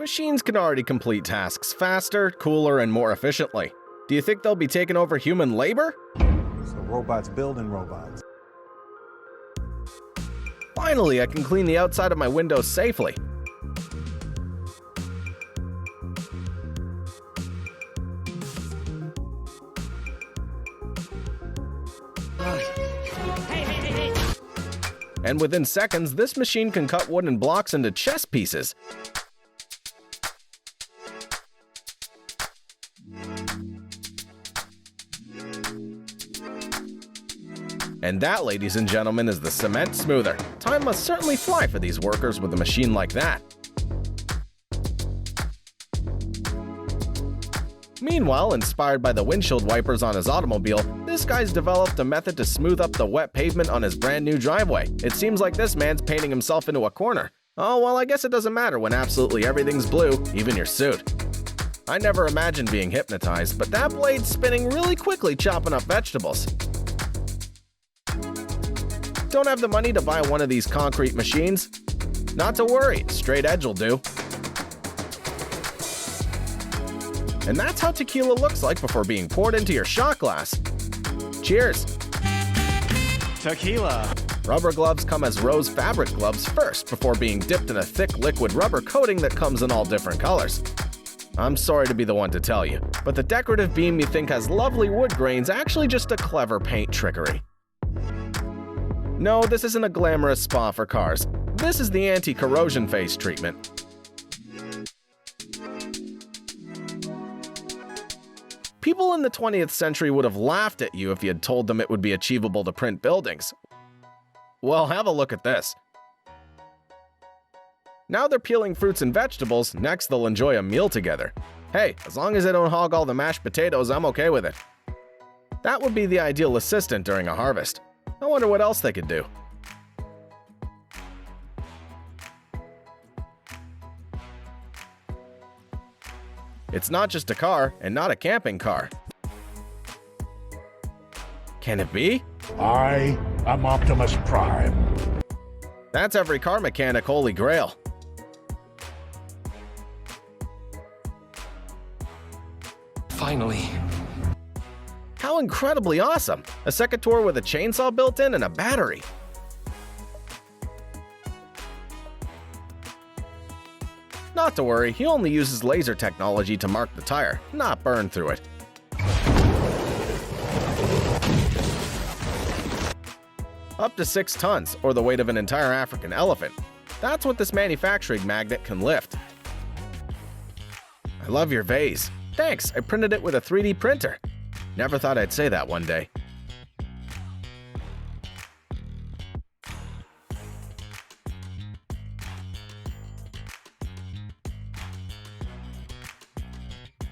Machines can already complete tasks faster, cooler, and more efficiently. Do you think they'll be taking over human labor? So robots building robots. Finally, I can clean the outside of my windows safely. And within seconds, this machine can cut wooden blocks into chess pieces. And that, ladies and gentlemen, is the cement smoother. Time must certainly fly for these workers with a machine like that. Meanwhile, inspired by the windshield wipers on his automobile, this guy's developed a method to smooth up the wet pavement on his brand new driveway. It seems like this man's painting himself into a corner. Oh, well, I guess it doesn't matter when absolutely everything's blue, even your suit. I never imagined being hypnotized, but that blade's spinning really quickly chopping up vegetables. Don't have the money to buy one of these concrete machines? Not to worry, straight edge will do. And that's how tequila looks like before being poured into your shot glass. Cheers! Tequila! Rubber gloves come as rose fabric gloves first before being dipped in a thick liquid rubber coating that comes in all different colors. I'm sorry to be the one to tell you, but the decorative beam you think has lovely wood grain's actually just a clever paint trickery. No, this isn't a glamorous spa for cars. This is the anti-corrosion face treatment. People in the 20th century would have laughed at you if you had told them it would be achievable to print buildings. Well, have a look at this. Now they're peeling fruits and vegetables, next they'll enjoy a meal together. Hey, as long as they don't hog all the mashed potatoes, I'm okay with it. That would be the ideal assistant during a harvest. I wonder what else they could do. It's not just a car, and not a camping car. Can it be? I am Optimus Prime. That's every car mechanic holy grail. Finally. How incredibly awesome! A secateur with a chainsaw built in and a battery. Not to worry, he only uses laser technology to mark the tire, not burn through it. Up to 6 tons, or the weight of an entire African elephant. That's what this manufacturing magnet can lift. I love your vase. Thanks, I printed it with a 3D printer. Never thought I'd say that one day.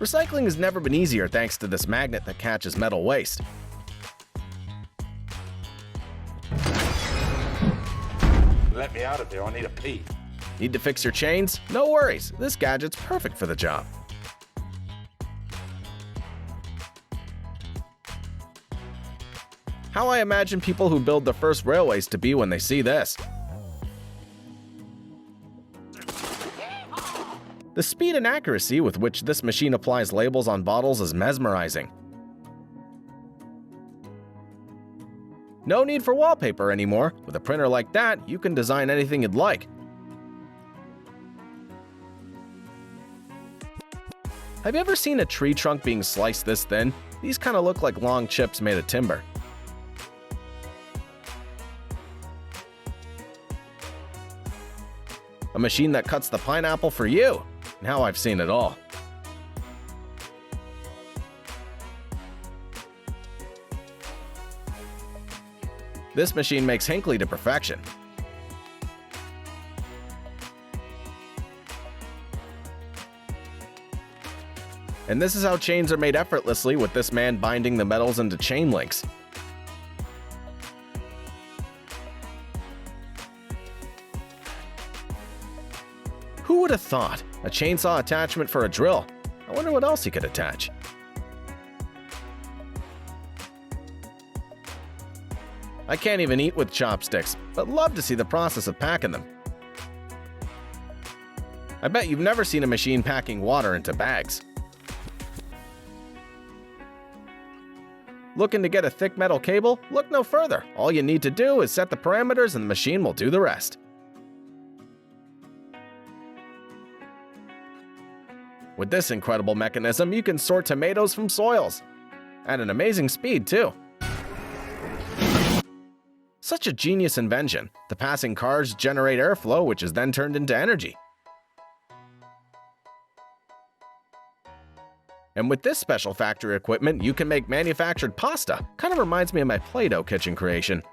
Recycling has never been easier thanks to this magnet that catches metal waste. Let me out of there, I need a pee. Need to fix your chains? No worries, this gadget's perfect for the job. How I imagine people who build the first railways to be when they see this. The speed and accuracy with which this machine applies labels on bottles is mesmerizing. No need for wallpaper anymore. With a printer like that, you can design anything you'd like. Have you ever seen a tree trunk being sliced this thin? These kind of look like long chips made of timber. A machine that cuts the pineapple for you. Now I've seen it all. This machine makes Hinckley to perfection. And this is how chains are made effortlessly with this man binding the metals into chain links. Who would have thought? A chainsaw attachment for a drill. I wonder what else he could attach. I can't even eat with chopsticks, but love to see the process of packing them. I bet you've never seen a machine packing water into bags. Looking to get a thick metal cable? Look no further. All you need to do is set the parameters and the machine will do the rest. With this incredible mechanism, you can sort tomatoes from soils. At an amazing speed, too. Such a genius invention. The passing cars generate airflow, which is then turned into energy. And with this special factory equipment, you can make manufactured pasta. Kind of reminds me of my Play-Doh kitchen creation.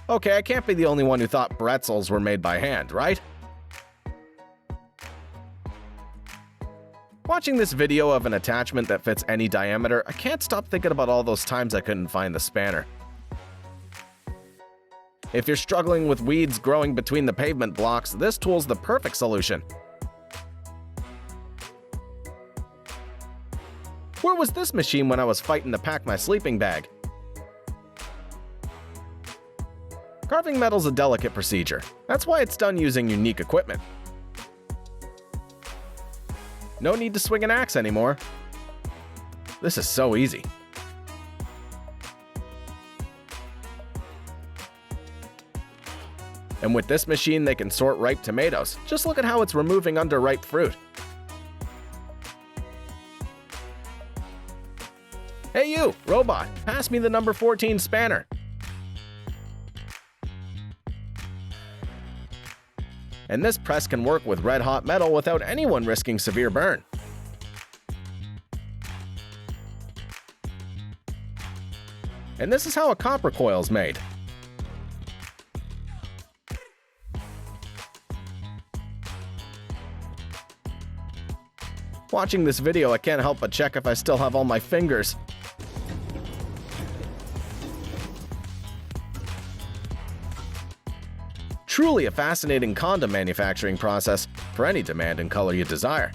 Okay, I can't be the only one who thought pretzels were made by hand, right? Watching this video of an attachment that fits any diameter, I can't stop thinking about all those times I couldn't find the spanner. If you're struggling with weeds growing between the pavement blocks, this tool's the perfect solution. Where was this machine when I was fighting to pack my sleeping bag? Carving metal's a delicate procedure. That's why it's done using unique equipment. No need to swing an axe anymore. This is so easy. And with this machine, they can sort ripe tomatoes. Just look at how it's removing underripe fruit. Hey you, robot, pass me the number 14 spanner. And this press can work with red-hot metal without anyone risking severe burn. And this is how a copper coil is made. Watching this video, I can't help but check if I still have all my fingers. Truly a fascinating condom manufacturing process for any demand and color you desire.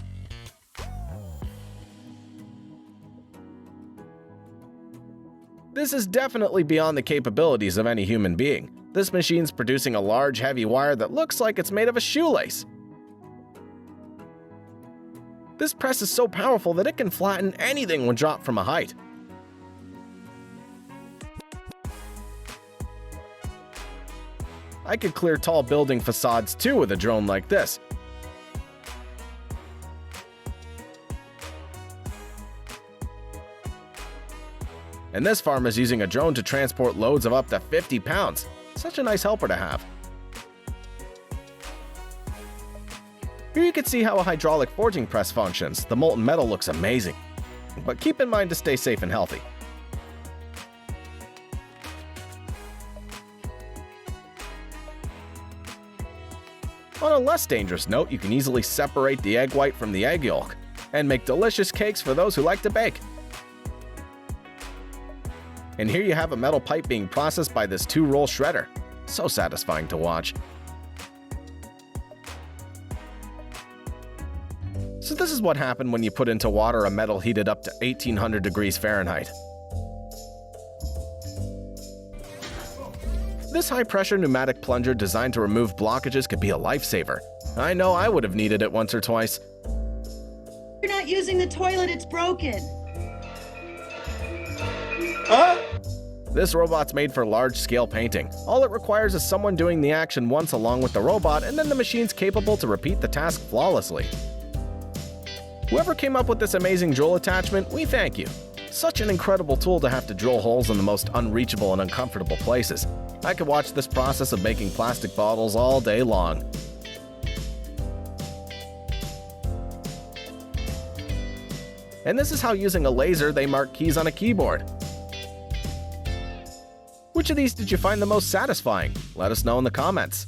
This is definitely beyond the capabilities of any human being. This machine's producing a large, heavy wire that looks like it's made of a shoelace. This press is so powerful that it can flatten anything when dropped from a height. I could clear tall building facades too with a drone like this. And this farm is using a drone to transport loads of up to 50 pounds. Such a nice helper to have. Here you can see how a hydraulic forging press functions. The molten metal looks amazing. But keep in mind to stay safe and healthy. On a less dangerous note, you can easily separate the egg white from the egg yolk and make delicious cakes for those who like to bake. And here you have a metal pipe being processed by this 2-roll shredder. So satisfying to watch. So this is what happened when you put into water a metal heated up to 1800 degrees Fahrenheit. This high-pressure pneumatic plunger designed to remove blockages could be a lifesaver. I know I would have needed it once or twice. You're not using the toilet, it's broken. This robot's made for large-scale painting. All it requires is someone doing the action once along with the robot, and then the machine's capable to repeat the task flawlessly. Whoever came up with this amazing drill attachment, we thank you. Such an incredible tool to have to drill holes in the most unreachable and uncomfortable places. I could watch this process of making plastic bottles all day long. And this is how using a laser they mark keys on a keyboard. Which of these did you find the most satisfying? Let us know in the comments.